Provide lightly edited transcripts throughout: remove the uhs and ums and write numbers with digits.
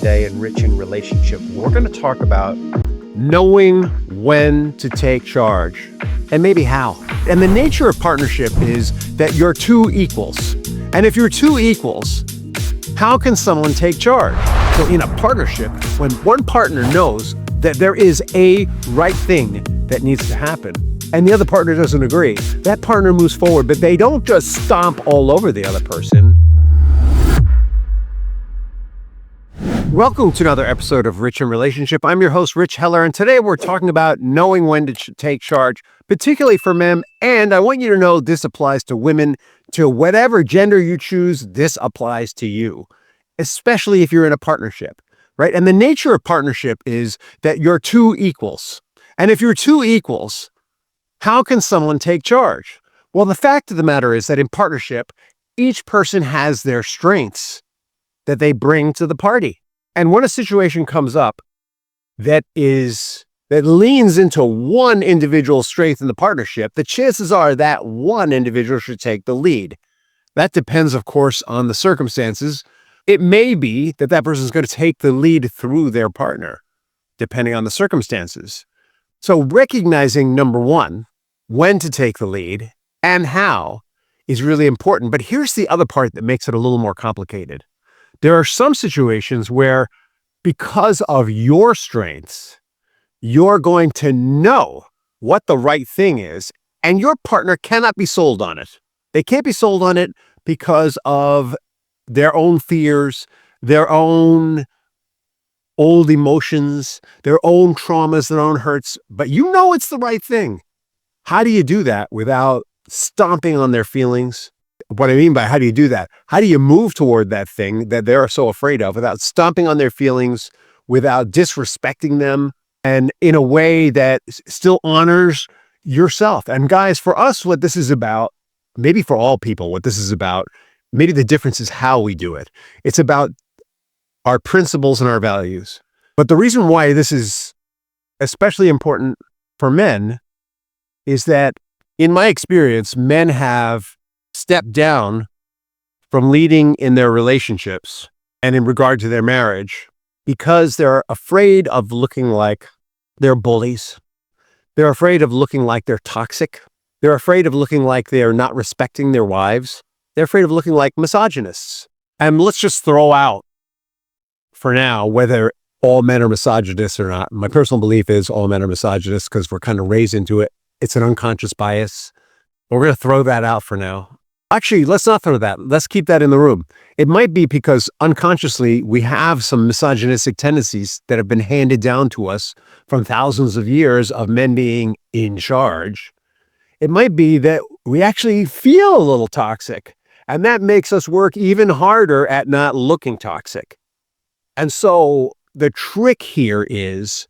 today in Rich in Relationship. We're going to talk about knowing when to take charge and maybe how. And the nature of partnership is that you're two equals. And if you're two equals, how can someone take charge? So in a partnership, when one partner knows that there is a right thing that needs to happen, and the other partner doesn't agree, that partner moves forward, but they don't just stomp all over the other person. Welcome to another episode of Rich in Relationship. I'm your host, Rich Heller, and today we're talking about knowing when to take charge, particularly for men. And I want you to know this applies to women, to whatever gender you choose, this applies to you, especially if you're in a partnership, right? And the nature of partnership is that you're two equals. And if you're two equals, how can someone take charge? Well, the fact of the matter is that in partnership, each person has their strengths that they bring to the party. And when a situation comes up that leans into one individual's strength in the partnership, the chances are that one individual should take the lead. That depends, of course, on the circumstances. It may be that that person is going to take the lead through their partner, depending on the circumstances. So recognizing, number one, when to take the lead and how is really important. But here's the other part that makes it a little more complicated. There are some situations where, because of your strengths, you're going to know what the right thing is, and your partner cannot be sold on it. They can't be sold on it because of their own fears, their own old emotions, their own traumas, their own hurts, but you know it's the right thing. How do you do that without stomping on their feelings? What I mean by how do you do that? How do you move toward that thing that they're so afraid of without stomping on their feelings, without disrespecting them, and in a way that still honors yourself? And guys, for us, what this is about, maybe for all people, what this is about, maybe the difference is how we do it. It's about our principles and our values. But the reason why this is especially important for men is that, in my experience, men have stepped down from leading in their relationships and in regard to their marriage because they're afraid of looking like they're bullies. They're afraid of looking like they're toxic. They're afraid of looking like they're not respecting their wives. They're afraid of looking like misogynists. And let's just throw out for now whether all men are misogynists or not. My personal belief is all men are misogynists because we're kind of raised into it. It's an unconscious bias. We're going to throw that out for now. Actually, let's not throw that. Let's keep that in the room. It might be because unconsciously we have some misogynistic tendencies that have been handed down to us from thousands of years of men being in charge. It might be that we actually feel a little toxic, and that makes us work even harder at not looking toxic. And so the trick here is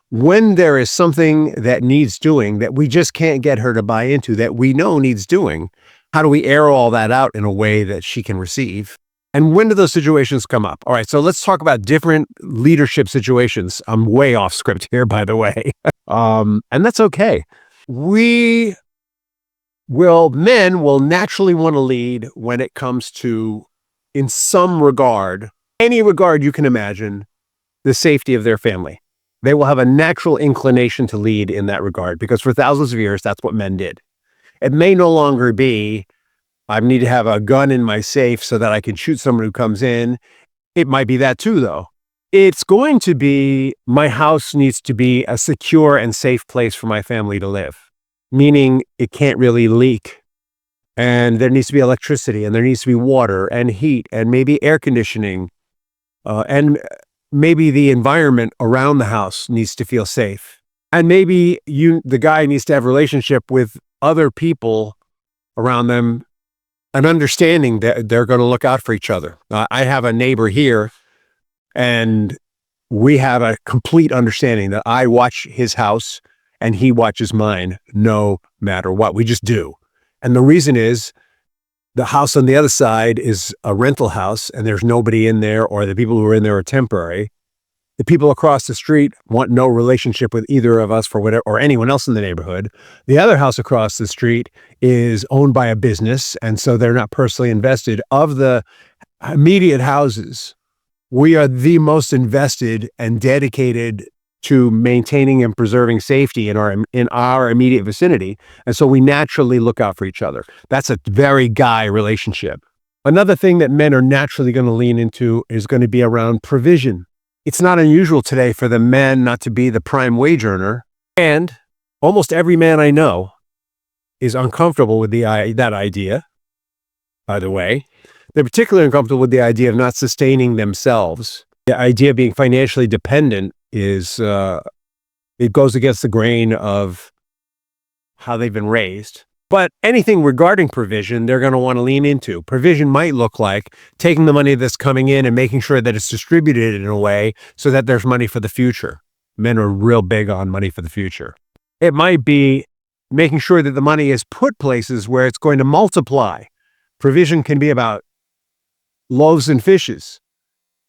when there is something that needs doing that we just can't get her to buy into, that we know needs doing, how do we air all that out in a way that she can receive? And when do those situations come up? All right, so let's talk about different leadership situations. I'm way off script here, by the way. And that's okay. Men will naturally want to lead when it comes to, in some regard, any regard you can imagine, the safety of their family. They will have a natural inclination to lead in that regard because for thousands of years, that's what men did. It may no longer be, I need to have a gun in my safe so that I can shoot someone who comes in. It might be that too, though. It's going to be, my house needs to be a secure and safe place for my family to live, meaning it can't really leak. And there needs to be electricity, and there needs to be water and heat and maybe air conditioning. And maybe the environment around the house needs to feel safe. And maybe the guy needs to have a relationship with other people around them, an understanding that they're going to look out for each other. I have a neighbor here, and we have a complete understanding that I watch his house and he watches mine no matter what. We just do. And the reason is the house on the other side is a rental house and there's nobody in there, or the people who are in there are temporary. The people across the street want no relationship with either of us for whatever, or anyone else in the neighborhood. The other house across the street is owned by a business, and so they're not personally invested. Of the immediate houses, We are the most invested and dedicated to maintaining and preserving safety in our immediate vicinity. And so we naturally look out for each other. That's a very guy relationship. Another thing that men are naturally going to lean into is going to be around provision. It's not unusual today for the men not to be the prime wage earner. And almost every man I know is uncomfortable with that idea, by the way. They're particularly uncomfortable with the idea of not sustaining themselves. The idea of being financially dependent is, it goes against the grain of how they've been raised. But anything regarding provision, they're going to want to lean into. Provision might look like taking the money that's coming in and making sure that it's distributed in a way so that there's money for the future. Men are real big on money for the future. It might be making sure that the money is put places where it's going to multiply. Provision can be about loaves and fishes.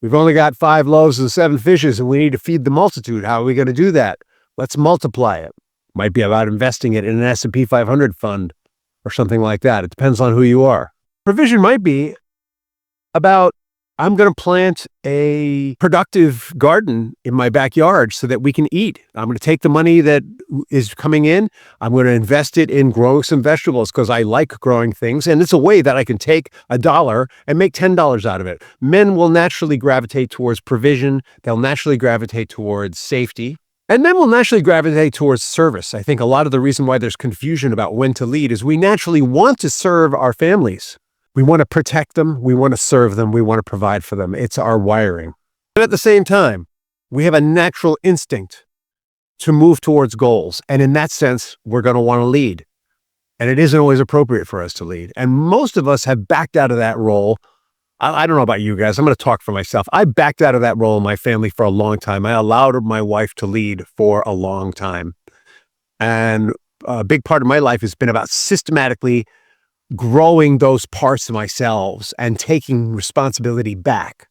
We've only got 5 loaves and 7 fishes, and we need to feed the multitude. How are we going to do that? Let's multiply it. Might be about investing it in an S&P 500 fund or something like that. It depends on who you are. Provision might be about, I'm going to plant a productive garden in my backyard so that we can eat. I'm going to take the money that is coming in. I'm going to invest it in growing some vegetables because I like growing things. And it's a way that I can take $1 and make $10 out of it. Men will naturally gravitate towards provision. They'll naturally gravitate towards safety. And men will naturally gravitate towards service. I think a lot of the reason why there's confusion about when to lead is we naturally want to serve our families. We want to protect them. We want to serve them. We want to provide for them. It's our wiring. But at the same time, we have a natural instinct to move towards goals. And in that sense, we're going to want to lead. And it isn't always appropriate for us to lead. And most of us have backed out of that role. I don't know about you guys. I'm going to talk for myself. I backed out of that role in my family for a long time. I allowed my wife to lead for a long time. And a big part of my life has been about systematically growing those parts of myself and taking responsibility back.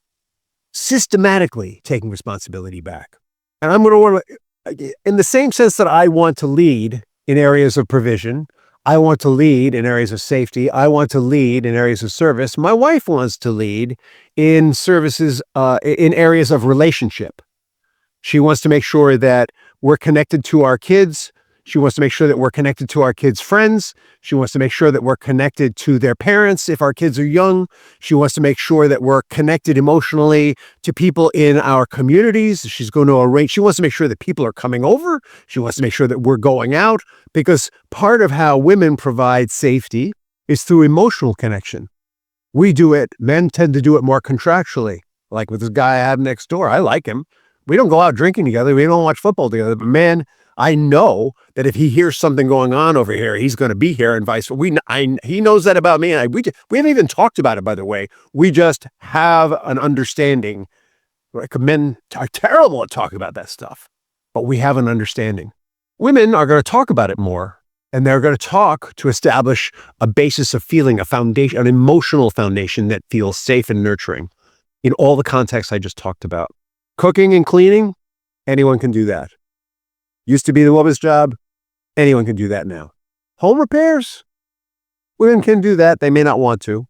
Systematically taking responsibility back. And I'm going to want to, in the same sense that I want to lead in areas of provision, I want to lead in areas of safety. I want to lead in areas of service. My wife wants to lead in services, in areas of relationship. She wants to make sure that we're connected to our kids. She wants to make sure that we're connected to our kids' friends. She wants to make sure that we're connected to their parents if our kids are young. She wants to make sure that we're connected emotionally to people in our communities. She's going to arrange, she wants to make sure that people are coming over. She wants to make sure that we're going out, because part of how women provide safety is through emotional connection. We do it, men tend to do it more contractually, like with this guy I have next door. I like him. We don't go out drinking together. We don't watch football together, but man, I know that if he hears something going on over here, he's going to be here and vice versa. He knows that about me. And we haven't even talked about it, by the way. We just have an understanding. Like, men are terrible at talking about that stuff, but we have an understanding. Women are going to talk about it more, and they're going to talk to establish a basis of feeling, a foundation, an emotional foundation that feels safe and nurturing in all the contexts I just talked about. Cooking and cleaning, anyone can do that. Used to be the woman's job. Anyone can do that now. Home repairs, women can do that. They may not want to.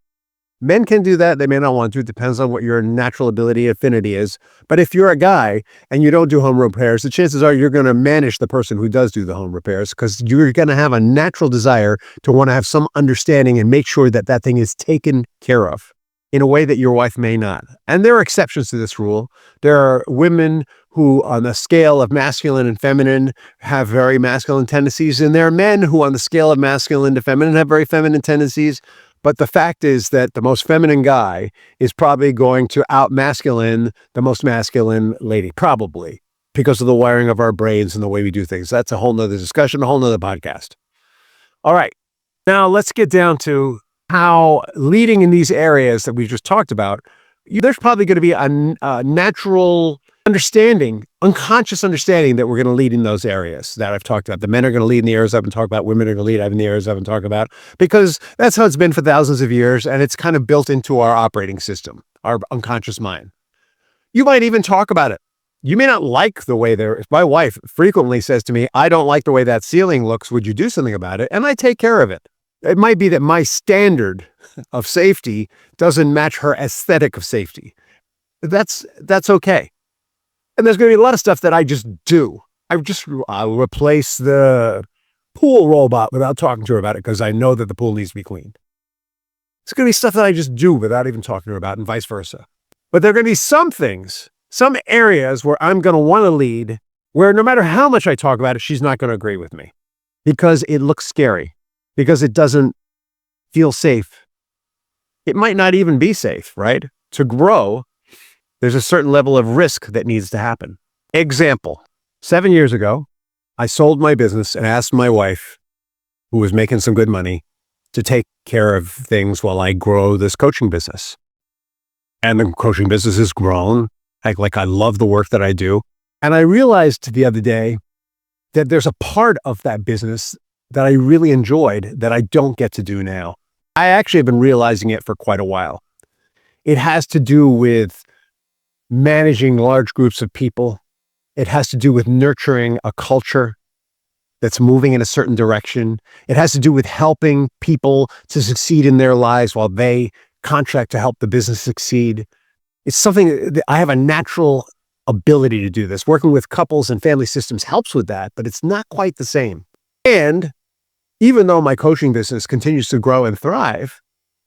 Men can do that. They may not want to. It depends on what your natural ability, affinity is. But if you're a guy and you don't do home repairs, the chances are you're going to manage the person who does do the home repairs, because you're going to have a natural desire to want to have some understanding and make sure that that thing is taken care of in a way that your wife may not. And there are exceptions to this rule. There are women who, on the scale of masculine and feminine, have very masculine tendencies. And there are men who, on the scale of masculine to feminine, have very feminine tendencies. But the fact is that the most feminine guy is probably going to out-masculine the most masculine lady, probably, because of the wiring of our brains and the way we do things. That's a whole nother discussion, a whole nother podcast. All right. Now let's get down to how leading in these areas that we just talked about, there's probably going to be a natural understanding, unconscious understanding that we're going to lead in those areas that I've talked about. The men are going to lead in the areas I've been talking about. Women are going to lead in the areas I've been talking about, because that's how it's been for thousands of years. And it's kind of built into our operating system, our unconscious mind. You might even talk about it. You may not like the way my wife frequently says to me, I don't like the way that ceiling looks. Would you do something about it? And I take care of it. It might be that my standard of safety doesn't match her aesthetic of safety. that's okay. And there's going to be a lot of stuff that I just do. I'll replace the pool robot without talking to her about it because I know that the pool needs to be cleaned. It's going to be stuff that I just do without even talking to her about, and vice versa. But there are going to be some things, some areas where I'm going to want to lead, where no matter how much I talk about it, she's not going to agree with me because it looks scary, because it doesn't feel safe. It might not even be safe, right? To grow, there's a certain level of risk that needs to happen. Example, 7 years ago, I sold my business and asked my wife, who was making some good money, to take care of things while I grow this coaching business. And the coaching business has grown. Like I love the work that I do. And I realized the other day that there's a part of that business that I really enjoyed that I don't get to do now. I actually have been realizing it for quite a while. It has to do with managing large groups of people. It has to do with nurturing a culture that's moving in a certain direction. It has to do with helping people to succeed in their lives while they contract to help the business succeed. It's something that I have a natural ability to do this. Working with couples and family systems helps with that, but it's not quite the same. And even though my coaching business continues to grow and thrive,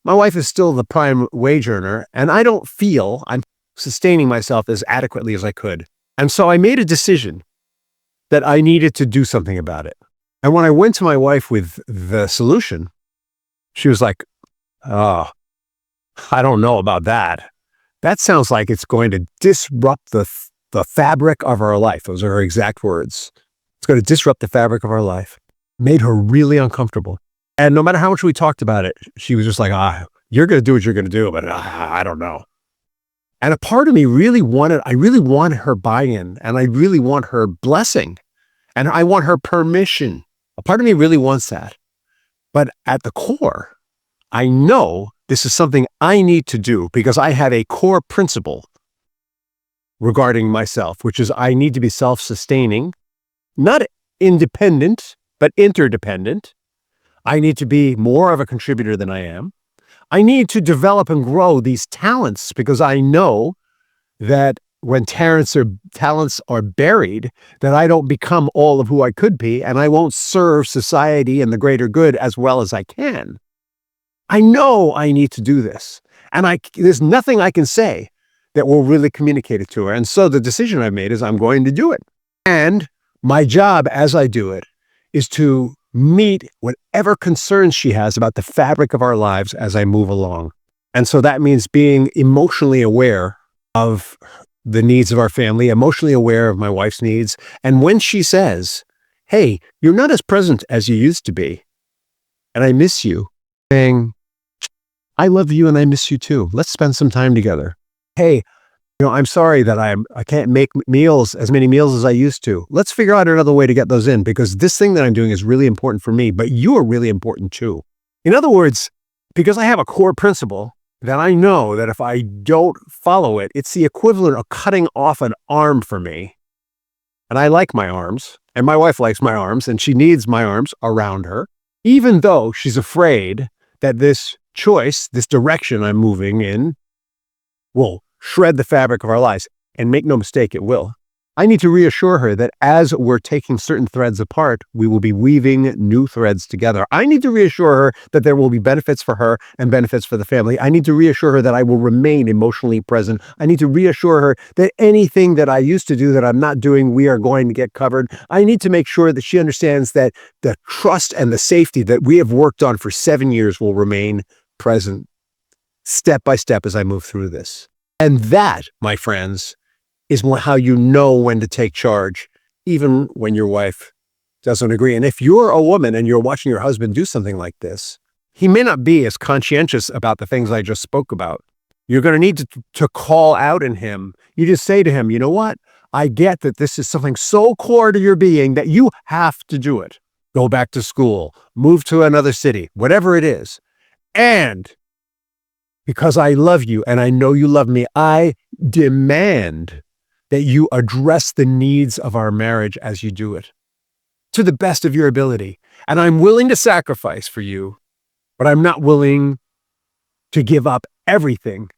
my wife is still the prime wage earner, and I don't feel I'm sustaining myself as adequately as I could. And so I made a decision that I needed to do something about it. And when I went to my wife with the solution, she was like, "Oh, I don't know about that. That sounds like it's going to disrupt the fabric of our life." Those are her exact words. It's going to disrupt the fabric of our life. Made her really uncomfortable. And no matter how much we talked about it, she was just like, you're going to do what you're going to do, but I don't know. And a part of me really wanted her buy-in, and I really want her blessing, and I want her permission. A part of me really wants that. But at the core, I know this is something I need to do because I have a core principle regarding myself, which is I need to be self-sustaining, not independent, but interdependent. I need to be more of a contributor than I am. I need to develop and grow these talents because I know that when talents are buried, that I don't become all of who I could be, and I won't serve society and the greater good as well as I can. I know I need to do this, and there's nothing I can say that will really communicate it to her. And so the decision I've made is I'm going to do it. And my job as I do it is to meet whatever concerns she has about the fabric of our lives as I move along. And so that means being emotionally aware of the needs of our family, emotionally aware of my wife's needs. And when she says, "Hey, you're not as present as you used to be, and I miss you," saying, "I love you and I miss you too. Let's spend some time together. Hey, I'm sorry that I can't make as many meals as I used to. Let's figure out another way to get those in because this thing that I'm doing is really important for me, but you are really important too." In other words, because I have a core principle that I know that if I don't follow it, it's the equivalent of cutting off an arm for me. And I like my arms, and my wife likes my arms, and she needs my arms around her, even though she's afraid that this choice, this direction I'm moving in, will shred the fabric of our lives. And make no mistake, it will. I need to reassure her that as we're taking certain threads apart, we will be weaving new threads together. I need to reassure her that there will be benefits for her and benefits for the family. I need to reassure her that I will remain emotionally present. I need to reassure her that anything that I used to do that I'm not doing, we are going to get covered. I need to make sure that she understands that the trust and the safety that we have worked on for 7 years will remain present step by step as I move through this. And that, my friends, is how you know when to take charge, even when your wife doesn't agree. And if you're a woman and you're watching your husband do something like this, he may not be as conscientious about the things I just spoke about. You're going to need to call out in him. You just say to him, "You know what? I get that this is something so core to your being that you have to do it. Go back to school, move to another city, whatever it is. And because I love you and I know you love me, I demand that you address the needs of our marriage as you do it to the best of your ability. And I'm willing to sacrifice for you, but I'm not willing to give up everything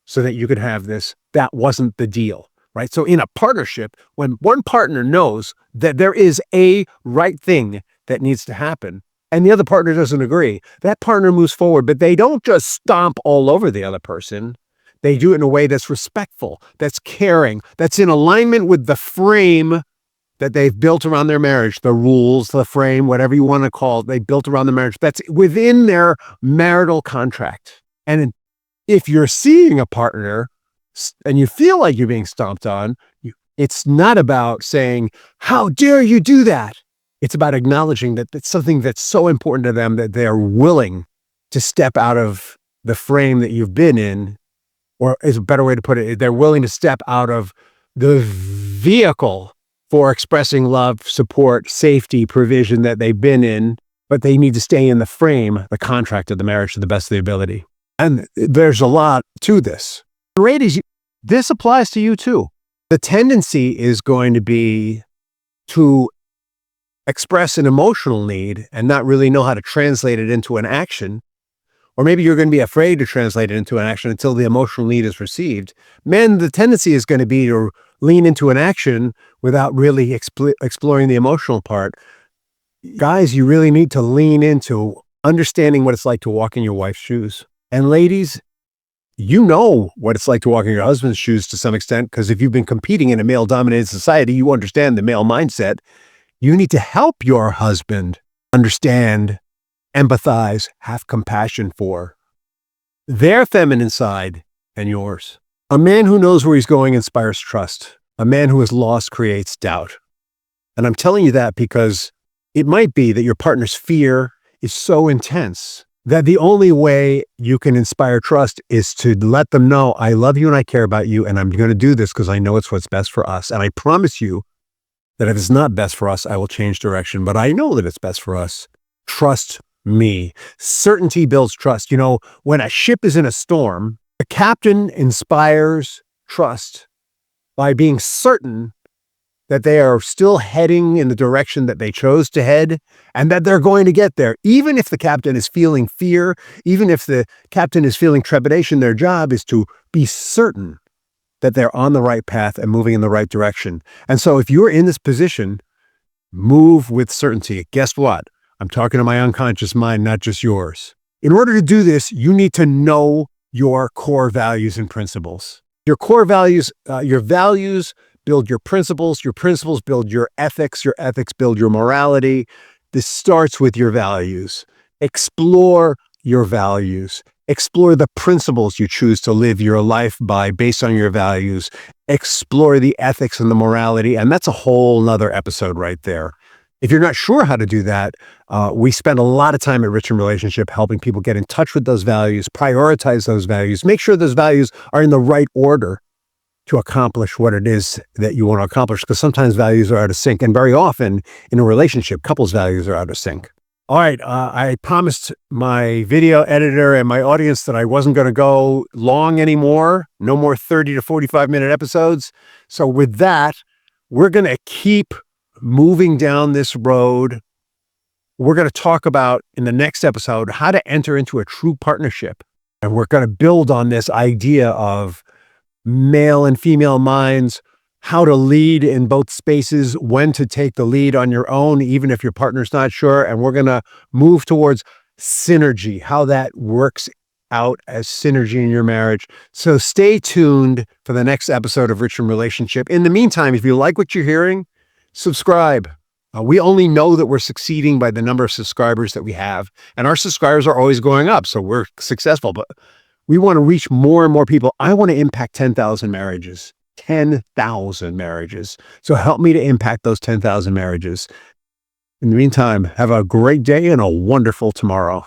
so that you can have this that wasn't the deal, right? So in a partnership, when one partner knows that there is a right thing that needs to happen, and the other partner doesn't agree, that partner moves forward, but they don't just stomp all over the other person. They do it in a way that's respectful, that's caring, that's in alignment with the frame that they've built around their marriage, the rules, the frame, whatever you want to call it, they built around the marriage. That's within their marital contract. And if you're seeing a partner and you feel like you're being stomped on, it's not about saying, how dare you do that? It's about acknowledging that it's something that's so important to them that they're willing to step out of the frame that you've been in, or is a better way to put it, they're willing to step out of the vehicle for expressing love, support, safety, provision that they've been in, but they need to stay in the frame, the contract of the marriage to the best of their ability. And there's a lot to this. Ladies, this applies to you too. The tendency is going to be to express an emotional need and not really know how to translate it into an action. Or maybe you're going to be afraid to translate it into an action until the emotional need is received. Men, the tendency is going to be to lean into an action without really exploring the emotional part. Guys, you really need to lean into understanding what it's like to walk in your wife's shoes. And ladies, you know what it's like to walk in your husband's shoes to some extent, because if you've been competing in a male-dominated society, you understand the male mindset. You need to help your husband understand, empathize, have compassion for their feminine side and yours. A man who knows where he's going inspires trust. A man who is lost creates doubt. And I'm telling you that because it might be that your partner's fear is so intense that the only way you can inspire trust is to let them know, I love you and I care about you, and I'm going to do this because I know it's what's best for us. And I promise you that if it's not best for us, I will change direction. But I know that it's best for us. Trust me. Certainty builds trust. You know, when a ship is in a storm, the captain inspires trust by being certain that they are still heading in the direction that they chose to head and that they're going to get there. Even if the captain is feeling fear, even if the captain is feeling trepidation, their job is to be certain that they're on the right path and moving in the right direction. And so if you're in this position, move with certainty. Guess what? I'm talking to my unconscious mind, not just yours. In order to do this, you need to know your core values and principles. Your core values, your values build your principles build your ethics build your morality. This starts with your values. Explore your values. Explore the principles you choose to live your life by based on your values. Explore the ethics and the morality, and that's a whole nother episode right there. If you're not sure how to do that, we spend a lot of time at Rich in Relationship helping people get in touch with those values, prioritize those values, make sure those values are in the right order to accomplish what it is that you want to accomplish, because sometimes values are out of sync, and very often in a relationship, couples' values are out of sync. All right, I promised my video editor and my audience that I wasn't going to go long anymore, no more 30 to 45-minute episodes. So with that, we're going to keep moving down this road. We're going to talk about in the next episode how to enter into a true partnership. And we're going to build on this idea of male and female minds, how to lead in both spaces, when to take the lead on your own, even if your partner's not sure. And we're going to move towards synergy, how that works out as synergy in your marriage. So stay tuned for the next episode of Rich in Relationship. In the meantime, if you like what you're hearing, subscribe. We only know that we're succeeding by the number of subscribers that we have, and our subscribers are always going up. So we're successful, but we want to reach more and more people. I want to impact 10,000 marriages. 10,000 marriages. So help me to impact those 10,000 marriages. In the meantime, have a great day and a wonderful tomorrow.